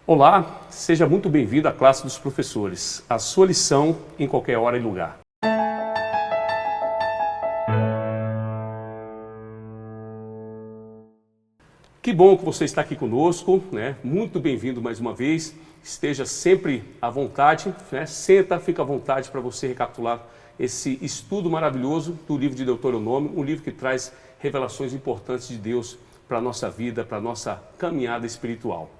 Olá, seja muito bem-vindo à classe dos professores, a sua lição em qualquer hora e lugar. Que bom que você está aqui conosco, né? Muito bem-vindo mais uma vez, esteja sempre à vontade, né? Senta, fica à vontade para você recapitular esse estudo maravilhoso do livro de Deuteronômio, um livro que traz revelações importantes de Deus para a nossa vida, para a nossa caminhada espiritual.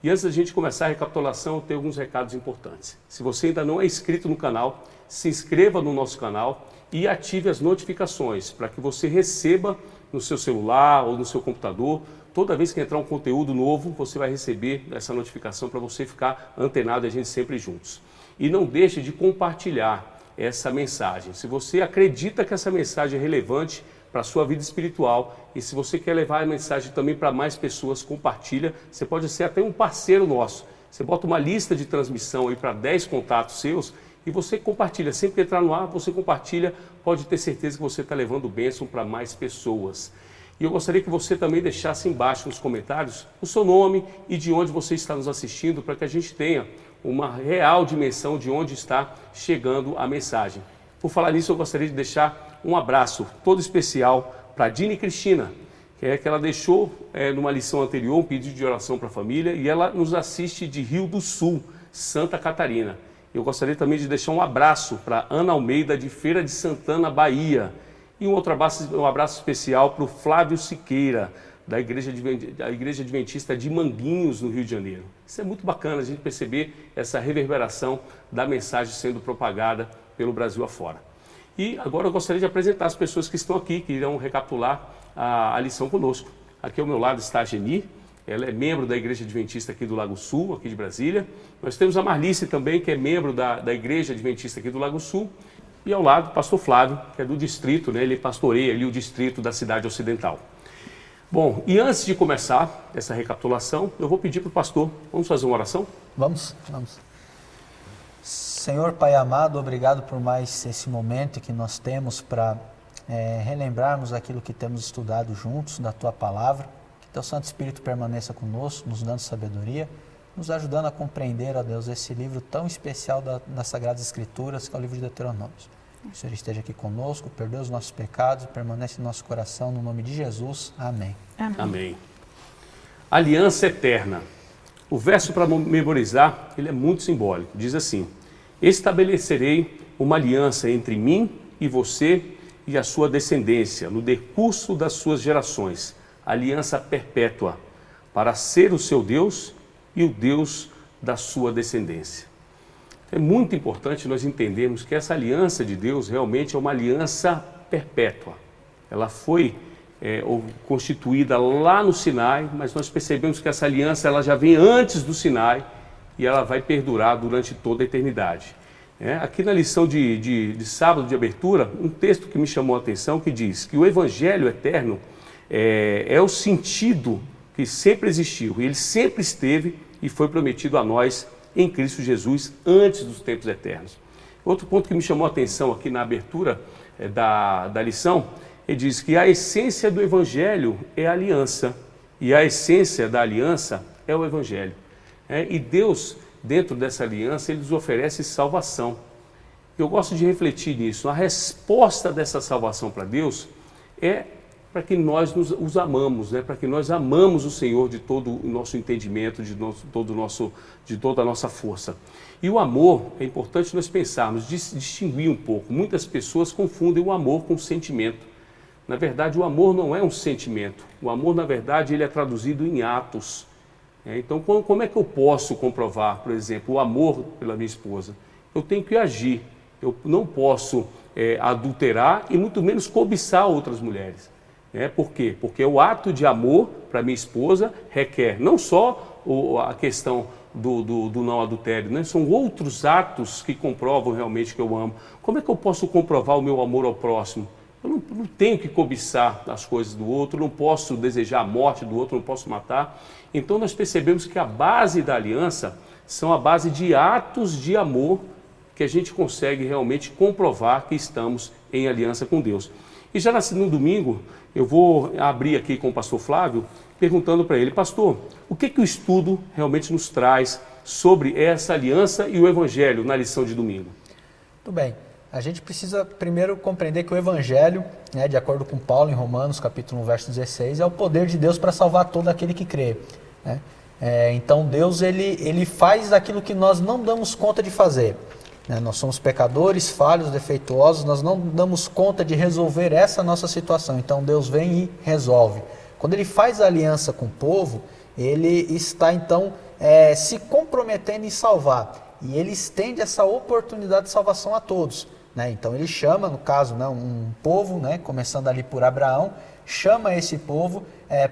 E antes da gente começar a recapitulação, eu tenho alguns recados importantes. Se você ainda não é inscrito no canal, se inscreva no nosso canal e ative as notificações para que você receba no seu celular ou no seu computador. Toda vez que entrar um conteúdo novo, você vai receber essa notificação para você ficar antenado e a gente sempre juntos. E não deixe de compartilhar essa mensagem. Se você acredita que essa mensagem é relevante para a sua vida espiritual e se você quer levar a mensagem também para mais pessoas, compartilha. Você pode ser até um parceiro nosso. Você bota uma lista de transmissão aí para 10 contatos seus e você compartilha. Sempre que entrar no ar, você compartilha. Pode ter certeza que você está levando bênção para mais pessoas. E eu gostaria que você também deixasse embaixo nos comentários o seu nome e de onde você está nos assistindo para que a gente tenha uma real dimensão de onde está chegando a mensagem. Por falar nisso, eu gostaria de deixar um abraço todo especial para a Dini Cristina, que ela deixou numa lição anterior um pedido de oração para a família e ela nos assiste de Rio do Sul, Santa Catarina. Eu gostaria também de deixar um abraço para Ana Almeida de Feira de Santana, Bahia. E um abraço especial para o Flávio Siqueira, da Igreja Adventista de Manguinhos, no Rio de Janeiro. Isso é muito bacana, a gente perceber essa reverberação da mensagem sendo propagada pelo Brasil afora. E agora eu gostaria de apresentar as pessoas que estão aqui, que irão recapitular a lição conosco. Aqui ao meu lado está a Geni, ela é membro da Igreja Adventista aqui do Lago Sul, aqui de Brasília. Nós temos a Marlice também, que é membro da Igreja Adventista aqui do Lago Sul. E ao lado, o pastor Flávio, que é do distrito, né? Ele pastoreia ali o distrito da cidade ocidental. Bom, e antes de começar essa recapitulação, eu vou pedir para o pastor, vamos fazer uma oração? Vamos. Senhor Pai amado, obrigado por mais esse momento que nós temos para relembrarmos aquilo que temos estudado juntos da Tua Palavra. Que Teu Santo Espírito permaneça conosco, nos dando sabedoria, nos ajudando a compreender, ó Deus, esse livro tão especial das Sagradas Escrituras, que é o livro de Deuteronômio. Que o Senhor esteja aqui conosco, perdoe os nossos pecados, permanece em nosso coração, no nome de Jesus. Amém. Amém. Aliança eterna. O verso para memorizar, ele é muito simbólico. Diz assim: estabelecerei uma aliança entre mim e você e a sua descendência, no decurso das suas gerações, aliança perpétua, para ser o seu Deus e o Deus da sua descendência. É muito importante nós entendermos que essa aliança de Deus realmente é uma aliança perpétua. Ela foi constituída lá no Sinai, mas nós percebemos que essa aliança ela já vem antes do Sinai e ela vai perdurar durante toda a eternidade. Aqui na lição de sábado de abertura, um texto que me chamou a atenção que diz que o Evangelho eterno é o sentido que sempre existiu, ele sempre esteve e foi prometido a nós em Cristo Jesus antes dos tempos eternos. Outro ponto que me chamou a atenção aqui na abertura da lição, ele diz que a essência do Evangelho é a aliança e a essência da aliança é o Evangelho. E Deus, dentro dessa aliança, ele nos oferece salvação. Eu gosto de refletir nisso. A resposta dessa salvação para Deus é para que nós os amamos, para que nós amamos o Senhor de todo o nosso entendimento, de toda a nossa força. E o amor, é importante nós pensarmos, distinguir um pouco. Muitas pessoas confundem o amor com o sentimento. Na verdade, o amor não é um sentimento. O amor, na verdade, ele é traduzido em atos. Então, como é que eu posso comprovar, por exemplo, o amor pela minha esposa? Eu tenho que agir. Eu não posso adulterar e muito menos cobiçar outras mulheres. Por quê? Porque o ato de amor para minha esposa requer não só a questão do não adultério, são outros atos que comprovam realmente que eu amo. Como é que eu posso comprovar o meu amor ao próximo? Eu não tenho que cobiçar as coisas do outro, não posso desejar a morte do outro, não posso matar. Então nós percebemos que a base da aliança são a base de atos de amor que a gente consegue realmente comprovar que estamos em aliança com Deus. E já no domingo, Eu vou abrir aqui com o pastor Flávio, perguntando para ele, pastor, o que o estudo realmente nos traz sobre essa aliança e o Evangelho na lição de domingo? Muito bem. A gente precisa primeiro compreender que o Evangelho, né, de acordo com Paulo em Romanos, capítulo 1, verso 16, é o poder de Deus para salvar todo aquele que crê, né? Então Deus ele faz aquilo que nós não damos conta de fazer, né? Nós somos pecadores, falhos, defeituosos, nós não damos conta de resolver essa nossa situação. Então Deus vem e resolve. Quando Ele faz a aliança com o povo, Ele está então se comprometendo em salvar. E Ele estende essa oportunidade de salvação a todos, né? Então Ele chama, no caso, né, um povo, né, começando ali por Abraão, chama esse povo,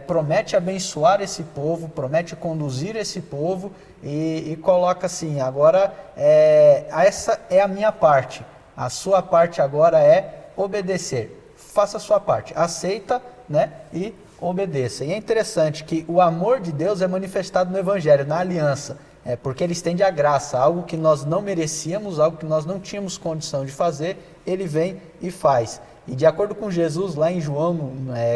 promete abençoar esse povo, promete conduzir esse povo e coloca assim, agora essa é a minha parte, a sua parte agora é obedecer, faça a sua parte, aceita, né, e obedeça. E é interessante que o amor de Deus é manifestado no Evangelho, na aliança, porque Ele estende a graça, algo que nós não merecíamos, algo que nós não tínhamos condição de fazer, Ele vem e faz. E de acordo com Jesus, lá em João,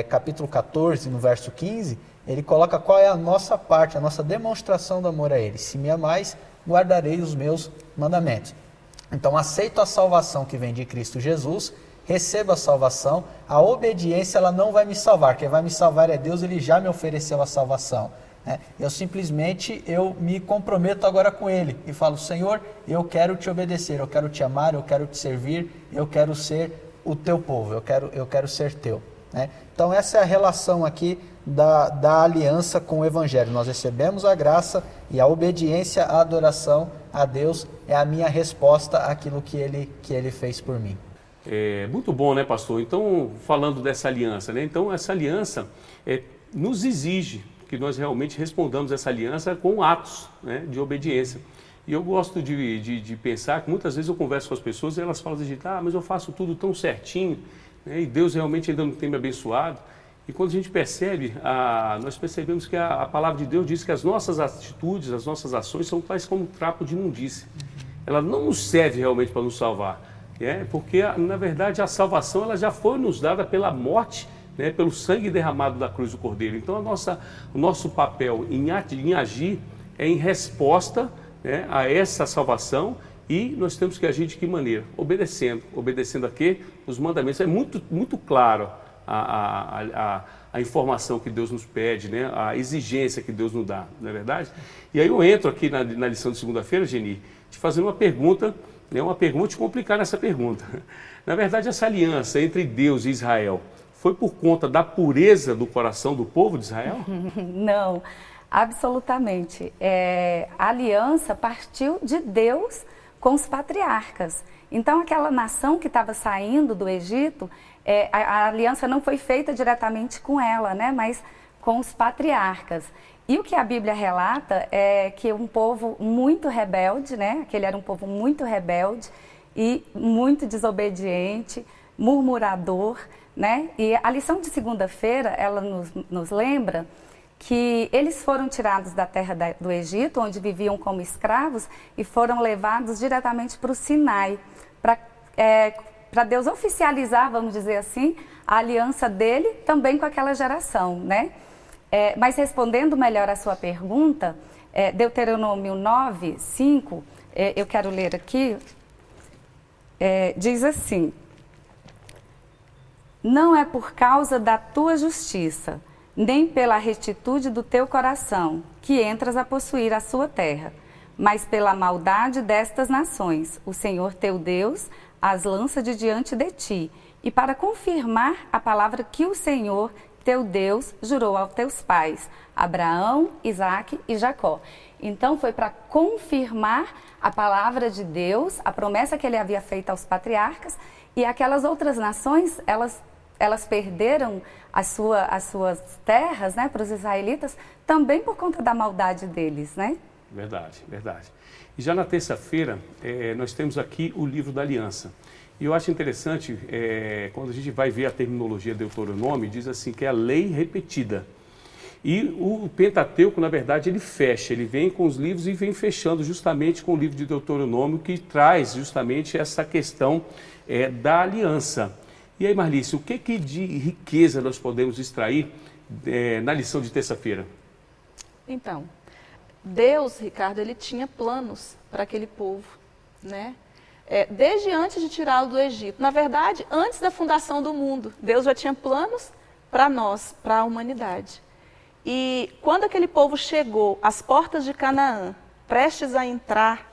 capítulo 14, no verso 15, Ele coloca qual é a nossa parte, a nossa demonstração do amor a Ele. Se me amais, guardarei os meus mandamentos. Então, aceito a salvação que vem de Cristo Jesus, recebo a salvação, a obediência ela não vai me salvar, quem vai me salvar é Deus, Ele já me ofereceu a salvação. Eu simplesmente me comprometo agora com Ele e falo, Senhor, eu quero te obedecer, eu quero te amar, eu quero te servir, eu quero ser o teu povo, eu quero ser teu, né? Então essa é a relação aqui da aliança com o Evangelho. Nós recebemos a graça e a obediência, a adoração a Deus é a minha resposta àquilo que Ele fez por mim. Muito bom, né, pastor? Então, falando dessa aliança, né? Então essa aliança nos exige que nós realmente respondamos essa aliança com atos, né, de obediência. E eu gosto de pensar que muitas vezes eu converso com as pessoas e elas falam assim, mas eu faço tudo tão certinho, né, e Deus realmente ainda não tem me abençoado. E quando a gente percebe, nós percebemos que a palavra de Deus diz que as nossas atitudes, as nossas ações são tais como um trapo de imundícia. Ela não nos serve realmente para nos salvar, porque na verdade a salvação ela já foi nos dada pela morte, né, pelo sangue derramado da cruz do Cordeiro. Então o nosso papel em agir é em resposta, né, a essa salvação, e nós temos que agir de que maneira? Obedecendo a quê? Os mandamentos. É muito, muito claro a informação que Deus nos pede, né, a exigência que Deus nos dá, não é verdade? E aí eu entro aqui na lição de segunda-feira, Geni, te fazendo uma pergunta, né, te complicar nessa pergunta. Na verdade, essa aliança entre Deus e Israel foi por conta da pureza do coração do povo de Israel? Não. Absolutamente. A aliança partiu de Deus com os patriarcas. Então, aquela nação que estava saindo do Egito, a aliança não foi feita diretamente com ela, né, mas com os patriarcas. E o que a Bíblia relata é que um povo muito rebelde, né, que ele era um povo muito rebelde e muito desobediente, murmurador, né, e a lição de segunda-feira, ela nos lembra que eles foram tirados da terra do Egito, onde viviam como escravos, e foram levados diretamente para o Sinai, para Deus oficializar, vamos dizer assim, a aliança dele também com aquela geração, né? Mas respondendo melhor a sua pergunta, Deuteronômio 9, 5, eu quero ler aqui, diz assim, não é por causa da tua justiça, nem pela retitude do teu coração, que entras a possuir a sua terra, mas pela maldade destas nações, o Senhor teu Deus as lança de diante de ti, e para confirmar a palavra que o Senhor teu Deus jurou aos teus pais, Abraão, Isaque e Jacó. Então foi para confirmar a palavra de Deus, a promessa que ele havia feito aos patriarcas, e aquelas outras nações, elas perderam as suas terras, né, para os israelitas, também por conta da maldade deles, né? Verdade, verdade. E já na terça-feira, nós temos aqui o livro da aliança. E eu acho interessante, quando a gente vai ver a terminologia de Deuteronômio, diz assim que é a lei repetida. E o Pentateuco, na verdade, ele fecha, ele vem com os livros e vem fechando justamente com o livro de Deuteronômio, que traz justamente essa questão da aliança. E aí, Marlice, o que de riqueza nós podemos extrair na lição de terça-feira? Então, Deus, Ricardo, ele tinha planos para aquele povo, né? Desde antes de tirá-lo do Egito. Na verdade, antes da fundação do mundo, Deus já tinha planos para nós, para a humanidade. E quando aquele povo chegou às portas de Canaã, prestes a entrar,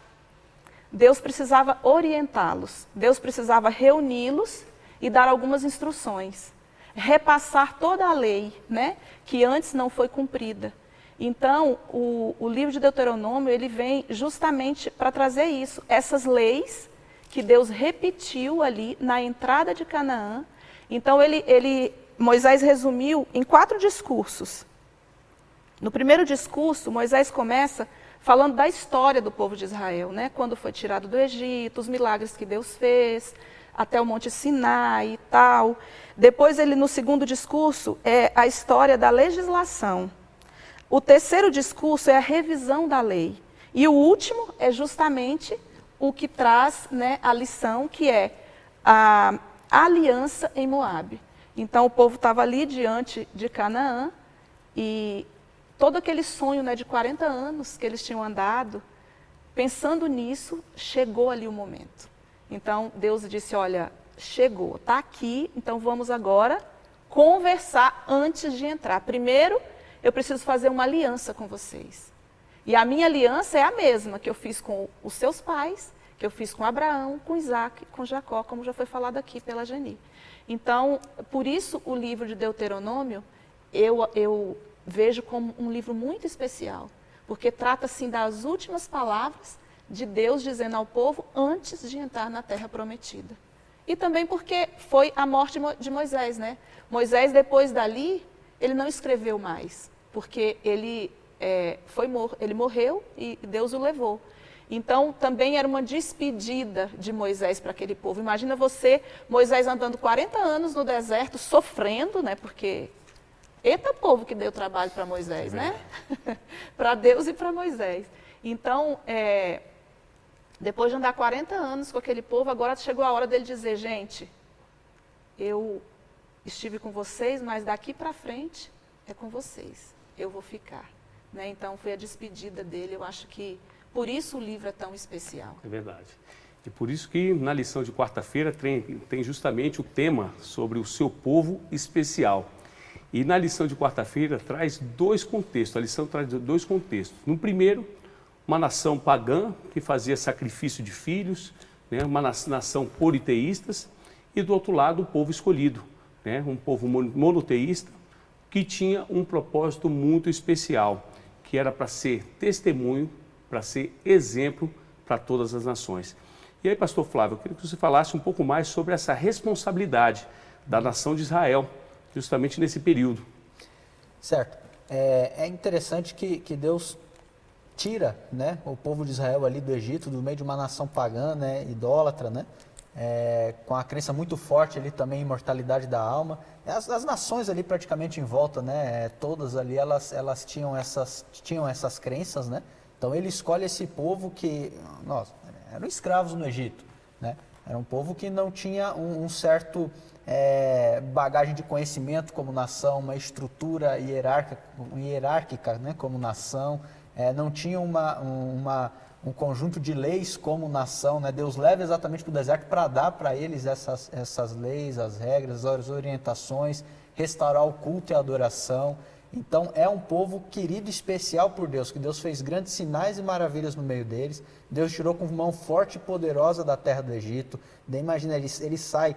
Deus precisava orientá-los, Deus precisava reuni-los e dar algumas instruções, repassar toda a lei, né, que antes não foi cumprida. Então, o livro de Deuteronômio, ele vem justamente para trazer isso, essas leis que Deus repetiu ali na entrada de Canaã. Então, Moisés resumiu em 4 discursos. No primeiro discurso, Moisés começa falando da história do povo de Israel, né? Quando foi tirado do Egito, os milagres que Deus fez, até o Monte Sinai e tal. Depois, no segundo discurso, é a história da legislação. O terceiro discurso é a revisão da lei. E o último é justamente o que traz, né, a lição, que é a aliança em Moabe. Então, o povo estava ali diante de Canaã e todo aquele sonho, né, de 40 anos que eles tinham andado, pensando nisso, chegou ali o momento. Então, Deus disse, olha, chegou, está aqui, então vamos agora conversar antes de entrar. Primeiro, eu preciso fazer uma aliança com vocês. E a minha aliança é a mesma que eu fiz com os seus pais, que eu fiz com Abraão, com Isaac, com Jacó, como já foi falado aqui pela Geni. Então, por isso o livro de Deuteronômio, eu vejo como um livro muito especial, porque trata assim das últimas palavras de Deus dizendo ao povo antes de entrar na terra prometida. E também porque foi a morte de Moisés, né? Moisés, depois dali, ele não escreveu mais, porque ele morreu e Deus o levou. Então, também era uma despedida de Moisés para aquele povo. Imagina Moisés andando 40 anos no deserto, sofrendo, né? Porque eita povo que deu trabalho para Moisés, né? Para Deus e para Moisés. Então, depois de andar 40 anos com aquele povo, agora chegou a hora dele dizer, gente, eu estive com vocês, mas daqui para frente é com vocês. Eu vou ficar. Né? Então, foi a despedida dele. Eu acho que por isso o livro é tão especial. É verdade. E por isso que na lição de quarta-feira tem justamente o tema sobre o seu povo especial. E na lição de quarta-feira traz 2 contextos. A lição traz 2 contextos. No primeiro, uma nação pagã que fazia sacrifício de filhos, né? Uma nação politeístas. E do outro lado, o povo escolhido, né? Um povo monoteísta que tinha um propósito muito especial, que era para ser testemunho, para ser exemplo para todas as nações. E aí, pastor Flávio, eu queria que você falasse um pouco mais sobre essa responsabilidade da nação de Israel, justamente nesse período. Certo. É interessante que Deus tira, né, o povo de Israel ali do Egito, do meio de uma nação pagã, né, idólatra, né, com a crença muito forte ali também em imortalidade da alma. As nações ali praticamente em volta, né, todas ali, elas tinham essas crenças, né. Então ele escolhe esse povo que, eram escravos no Egito, né? Era um povo que não tinha um certo bagagem de conhecimento como nação, uma estrutura hierárquica, né, como nação, não tinha um conjunto de leis como nação, né? Deus leva exatamente para o deserto para dar para eles essas leis, as regras, as orientações, restaurar o culto e a adoração. Então, é um povo querido e especial por Deus, que Deus fez grandes sinais e maravilhas no meio deles. Deus tirou com mão forte e poderosa da terra do Egito. Daí, imagina, ele sai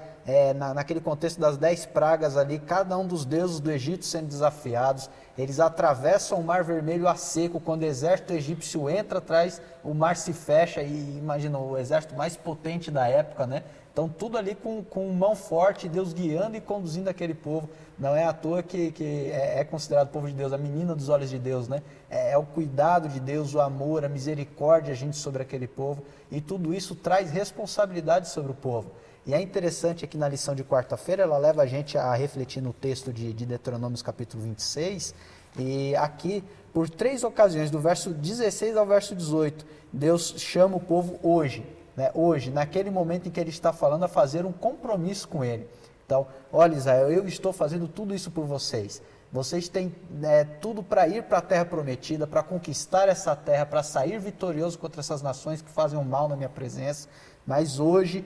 naquele contexto das 10 pragas ali, cada um dos deuses do Egito sendo desafiados. Eles atravessam o Mar Vermelho a seco, quando o exército egípcio entra atrás, o mar se fecha e, imagina, o exército mais potente da época, né? Então, tudo ali com mão forte, Deus guiando e conduzindo aquele povo. Não é à toa que é considerado povo de Deus, a menina dos olhos de Deus, né? É o cuidado de Deus, o amor, a misericórdia, gente, sobre aquele povo. E tudo isso traz responsabilidade sobre o povo. E é interessante aqui na lição de quarta-feira, ela leva a gente a refletir no texto de Deuteronômio capítulo 26. E aqui, por 3 ocasiões, do verso 16 ao verso 18, Deus chama o povo hoje. Né, hoje, naquele momento em que ele está falando, a fazer um compromisso com ele. Então, olha, Israel, eu estou fazendo tudo isso por vocês. Vocês têm tudo para ir para a terra prometida, para conquistar essa terra, para sair vitorioso contra essas nações que fazem o mal na minha presença. Mas hoje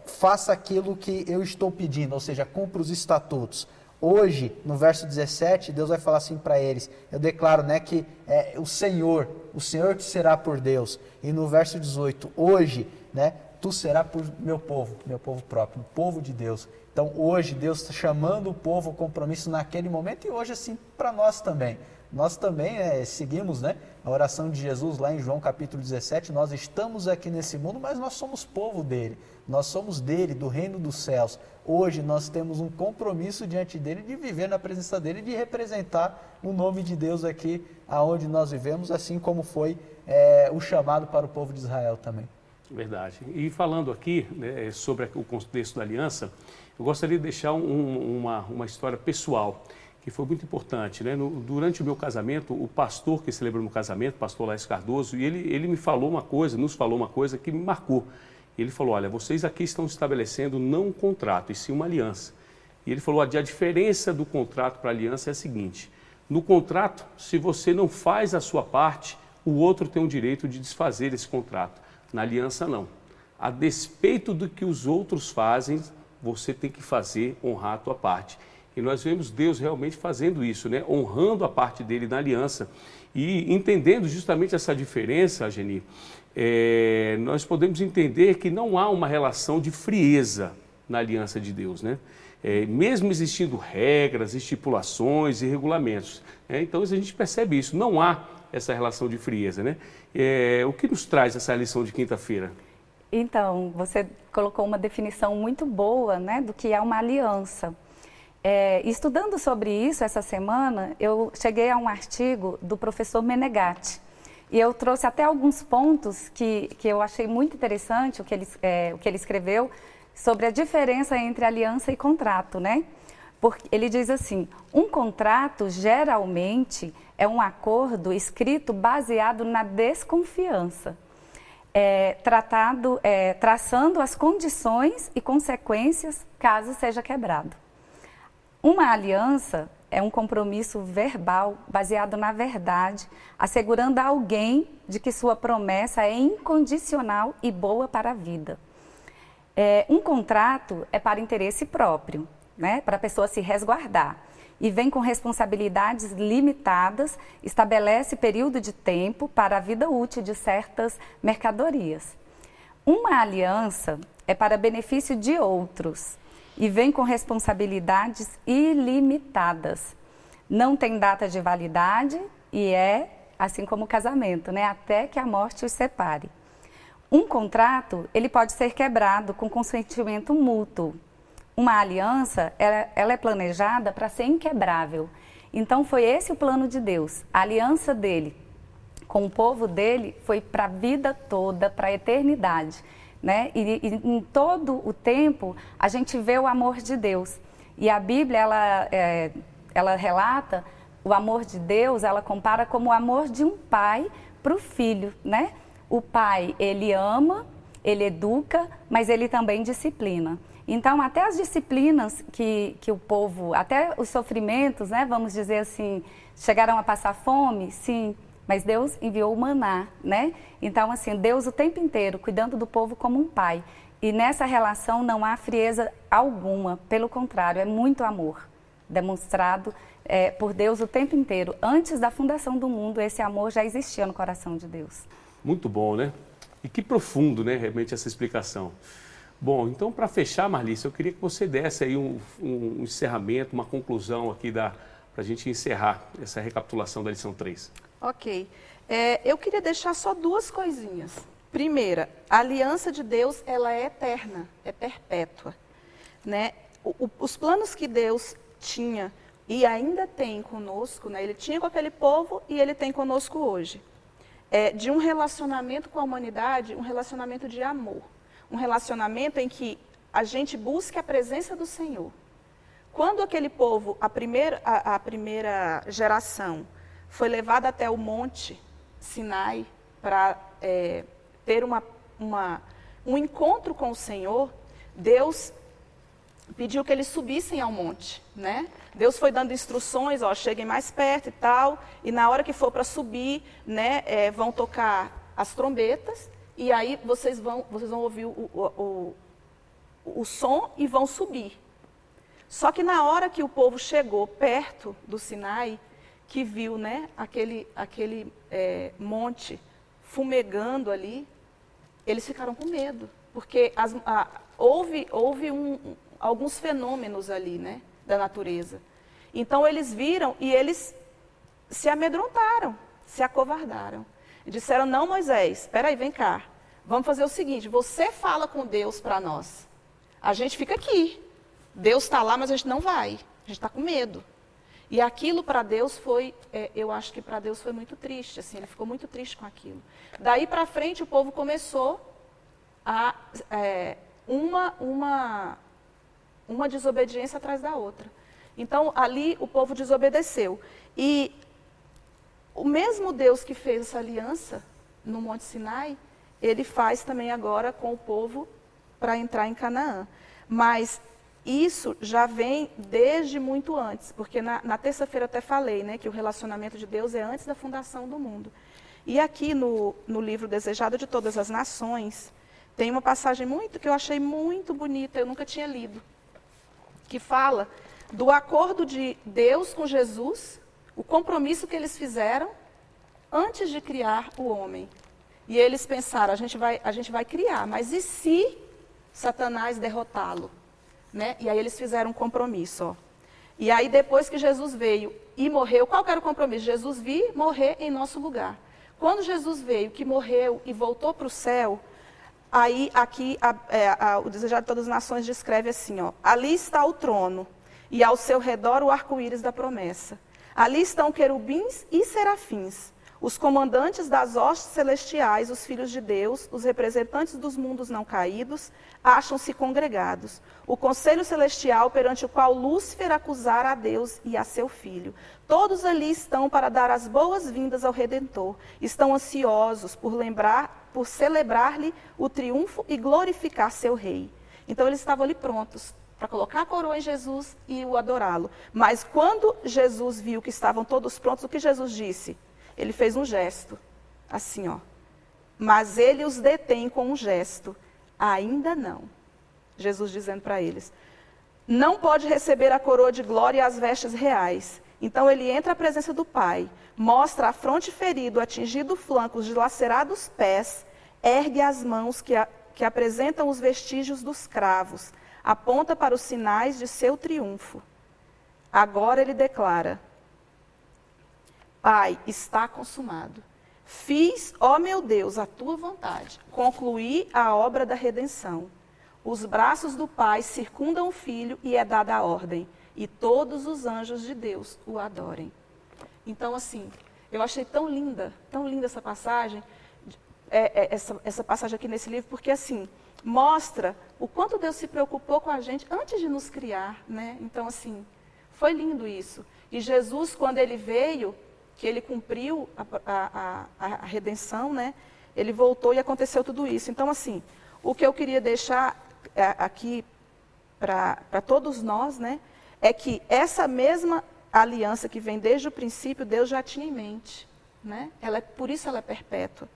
faça aquilo que eu estou pedindo, ou seja, cumpra os estatutos. Hoje, no verso 17, Deus vai falar assim para eles, eu declaro, né, que o Senhor te será por Deus. E no verso 18, hoje, né, tu serás por meu povo próprio, o povo de Deus. Então, hoje, Deus está chamando o povo ao compromisso naquele momento e hoje, assim, para nós também. Nós também seguimos, né, a oração de Jesus lá em João capítulo 17, nós estamos aqui nesse mundo, mas nós somos povo dele, nós somos dele, do reino dos céus. Hoje nós temos um compromisso diante dele de viver na presença dele, de representar o nome de Deus aqui aonde nós vivemos, assim como foi o chamado para o povo de Israel também. Verdade. E falando aqui, né, sobre o contexto da aliança, eu gostaria de deixar uma história pessoal, que foi muito importante, né? Durante o meu casamento, o pastor que celebrou meu casamento, o pastor Laís Cardoso, ele nos falou uma coisa que me marcou. Ele falou, olha, vocês aqui estão estabelecendo não um contrato, e sim uma aliança. E ele falou, a diferença do contrato para a aliança é a seguinte, no contrato, se você não faz a sua parte, o outro tem o direito de desfazer esse contrato. Na aliança, não. A despeito do que os outros fazem, você tem que fazer, honrar a tua parte. E nós vemos Deus realmente fazendo isso, né? Honrando a parte dele na aliança. E entendendo justamente essa diferença, Geni, nós podemos entender que não há uma relação de frieza na aliança de Deus, né? Mesmo existindo regras, estipulações e regulamentos. Então a gente percebe isso, não há essa relação de frieza, né? O que nos traz essa lição de quinta-feira? Então, você colocou uma definição muito boa, né, do que é uma aliança. Estudando sobre isso essa semana, eu cheguei a um artigo do professor Menegatti. E eu trouxe até alguns pontos que eu achei muito interessante, o que ele escreveu, sobre a diferença entre aliança e contrato, né? Porque ele diz assim, um contrato geralmente é um acordo escrito baseado na desconfiança, traçando as condições e consequências caso seja quebrado. Uma aliança é um compromisso verbal baseado na verdade, assegurando a alguém de que sua promessa é incondicional e boa para a vida. Um contrato é para interesse próprio, né, para a pessoa se resguardar, e vem com responsabilidades limitadas, estabelece período de tempo para a vida útil de certas mercadorias. Uma aliança é para benefício de outros, e vem com responsabilidades ilimitadas. Não tem data de validade e assim como o casamento, né? Até que a morte os separe. Um contrato, ele pode ser quebrado com consentimento mútuo. Uma aliança, ela é planejada para ser inquebrável. Então foi esse o plano de Deus. A aliança dele com o povo dele foi para a vida toda, para a eternidade. Né? E em todo o tempo a gente vê o amor de Deus. E a Bíblia, ela relata o amor de Deus, ela compara como o amor de um pai para o filho, né? O pai, ele ama, ele educa, mas ele também disciplina. Então, até as disciplinas que o povo, até os sofrimentos, né, vamos dizer assim, chegaram a passar fome, sim, mas Deus enviou o maná, né? Então, assim, Deus o tempo inteiro cuidando do povo como um pai. E nessa relação não há frieza alguma, pelo contrário, é muito amor demonstrado por Deus o tempo inteiro. Antes da fundação do mundo, esse amor já existia no coração de Deus. Muito bom, né? E que profundo, né, realmente, essa explicação. Bom, então, para fechar, Marlice, eu queria que você desse aí um encerramento, uma conclusão aqui para a gente encerrar essa recapitulação da lição 3. Ok. Eu queria deixar só duas coisinhas. Primeira, a aliança de Deus, ela é eterna, é perpétua, né? Os planos que Deus tinha e ainda tem conosco, né? Ele tinha com aquele povo e ele tem conosco hoje. De um relacionamento com a humanidade, um relacionamento de amor. Um relacionamento em que a gente busque a presença do Senhor. Quando aquele povo, a primeira geração, foi levada até o monte Sinai para ter um encontro com o Senhor, Deus pediu que eles subissem ao monte, né? Deus foi dando instruções, ó, cheguem mais perto e tal, e na hora que for para subir, né, vão tocar as trombetas, e aí vocês vão ouvir o som e vão subir. Só que na hora que o povo chegou perto do Sinai, que viu, né, aquele monte fumegando ali, eles ficaram com medo, porque houve alguns fenômenos ali, né, da natureza. Então eles viram e eles se amedrontaram, se acovardaram. E disseram, não, Moisés, espera aí, vem cá. Vamos fazer o seguinte, você fala com Deus para nós. A gente fica aqui. Deus está lá, mas a gente não vai. A gente está com medo. E aquilo para Deus foi, eu acho que para Deus foi muito triste, assim, ele ficou muito triste com aquilo. Daí para frente o povo começou a uma desobediência atrás da outra. Então ali o povo desobedeceu. E o mesmo Deus que fez essa aliança no Monte Sinai, ele faz também agora com o povo para entrar em Canaã. Mas isso já vem desde muito antes, porque na terça-feira eu até falei, né, que o relacionamento de Deus é antes da fundação do mundo. E aqui no livro Desejado de Todas as Nações, tem uma passagem que eu achei muito bonita, eu nunca tinha lido, que fala do acordo de Deus com Jesus, o compromisso que eles fizeram antes de criar o homem. E eles pensaram, a gente vai criar, mas e se Satanás derrotá-lo? Né? E aí eles fizeram um compromisso. Ó. E aí depois que Jesus veio e morreu, qual que era o compromisso? Jesus vir morrer em nosso lugar. Quando Jesus veio, que morreu e voltou para o céu, aí aqui o Desejado de Todas as Nações descreve assim, ó, ali está o trono e ao seu redor o arco-íris da promessa. Ali estão querubins e serafins, os comandantes das hostes celestiais, os filhos de Deus, os representantes dos mundos não caídos, acham-se congregados. O conselho celestial perante o qual Lúcifer acusara a Deus e a seu filho. Todos ali estão para dar as boas-vindas ao Redentor. Estão ansiosos por celebrar-lhe o triunfo e glorificar seu rei. Então eles estavam ali prontos para colocar a coroa em Jesus e o adorá-lo. Mas quando Jesus viu que estavam todos prontos, o que Jesus disse? Ele fez um gesto, assim, ó. Mas ele os detém com um gesto. Ainda não. Jesus dizendo para eles. Não pode receber a coroa de glória e as vestes reais. Então ele entra à presença do Pai, mostra a fronte ferido, atingido o flanco, os dilacerados pés, ergue as mãos que apresentam os vestígios dos cravos, aponta para os sinais de seu triunfo. Agora ele declara, Pai, está consumado. Fiz, ó meu Deus, a tua vontade. Concluí a obra da redenção. Os braços do Pai circundam o Filho e é dada a ordem. E todos os anjos de Deus o adorem. Então, assim, eu achei tão linda essa passagem, essa passagem aqui nesse livro, porque, assim, mostra o quanto Deus se preocupou com a gente antes de nos criar, né? Então, assim, foi lindo isso. E Jesus, quando ele veio, que ele cumpriu a redenção, né? Ele voltou e aconteceu tudo isso. Então, assim, o que eu queria deixar aqui para todos nós, né? É que essa mesma aliança que vem desde o princípio, Deus já tinha em mente, né? Por isso ela é perpétua.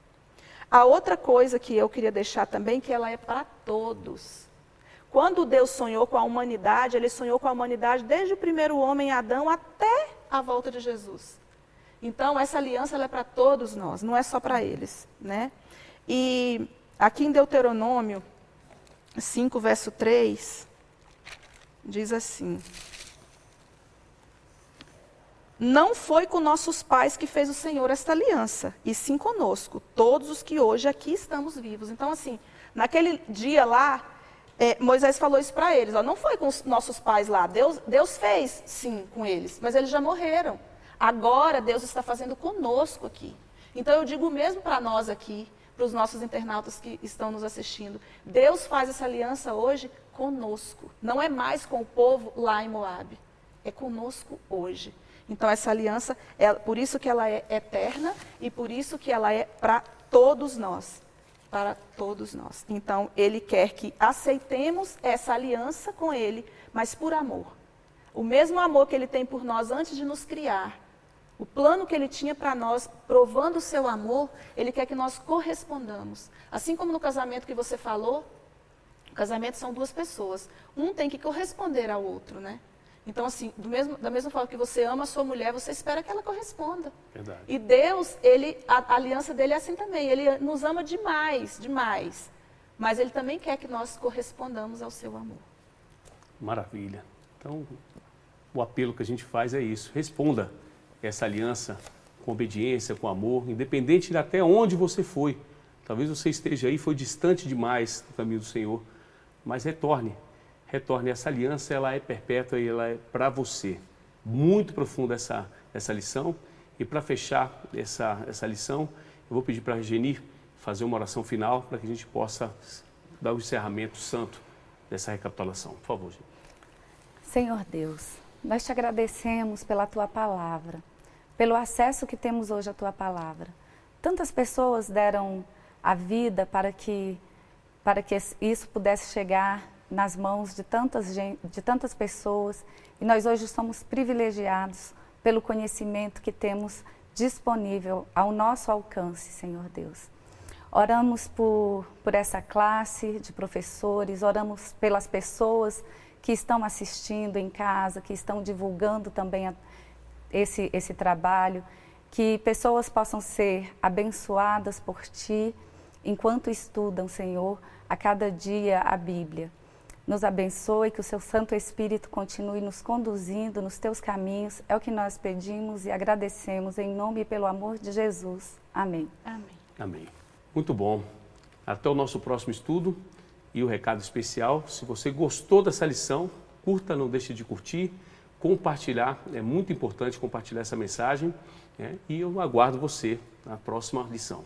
A outra coisa que eu queria deixar também, que ela é para todos. Quando Deus sonhou com a humanidade, ele sonhou com a humanidade desde o primeiro homem, Adão, até a volta de Jesus. Então, essa aliança ela é para todos nós, não é só para eles, né? E aqui em Deuteronômio 5, verso 3, diz assim: não foi com nossos pais que fez o Senhor esta aliança, e sim conosco, todos os que hoje aqui estamos vivos. Então, assim, naquele dia lá, Moisés falou isso para eles, ó, não foi com os nossos pais lá, Deus fez, sim, com eles, mas eles já morreram. Agora Deus está fazendo conosco aqui. Então eu digo mesmo para nós aqui, para os nossos internautas que estão nos assistindo, Deus faz essa aliança hoje conosco. Não é mais com o povo lá em Moabe, é conosco hoje. Então essa aliança, por isso que ela é eterna e por isso que ela é para todos nós. para todos nós. Então, Ele quer que aceitemos essa aliança com Ele, mas por amor. O mesmo amor que Ele tem por nós antes de nos criar, o plano que Ele tinha para nós, provando o seu amor, Ele quer que nós correspondamos. Assim como no casamento que você falou, o casamento são duas pessoas. Um tem que corresponder ao outro, né? Então, assim, da mesma forma que você ama a sua mulher, você espera que ela corresponda. Verdade. E Deus, a aliança dele é assim também. Ele nos ama demais, demais. Mas Ele também quer que nós correspondamos ao seu amor. Maravilha. Então, o apelo que a gente faz é isso. Responda essa aliança com obediência, com amor, independente de até onde você foi. Talvez você esteja aí, foi distante demais do caminho do Senhor, mas retorne. Essa aliança, ela é perpétua e ela é para você. Muito profunda essa lição. E para fechar essa lição, eu vou pedir para a Geni fazer uma oração final para que a gente possa dar o encerramento santo dessa recapitulação. Por favor, Geni. Senhor Deus, nós te agradecemos pela Tua palavra, pelo acesso que temos hoje à Tua palavra. Tantas pessoas deram a vida para que isso pudesse chegar nas mãos de tantas pessoas, e nós hoje somos privilegiados pelo conhecimento que temos disponível ao nosso alcance, Senhor Deus. Oramos por essa classe de professores, oramos pelas pessoas que estão assistindo em casa, que estão divulgando também esse trabalho, que pessoas possam ser abençoadas por Ti enquanto estudam, Senhor, a cada dia a Bíblia. Nos abençoe, que o Seu Santo Espírito continue nos conduzindo nos Teus caminhos. É o que nós pedimos e agradecemos em nome e pelo amor de Jesus. Amém. Amém. Amém. Muito bom. Até o nosso próximo estudo. E o recado especial, se você gostou dessa lição, curta, não deixe de curtir, compartilhar, é muito importante compartilhar essa mensagem, né? E eu aguardo você na próxima lição.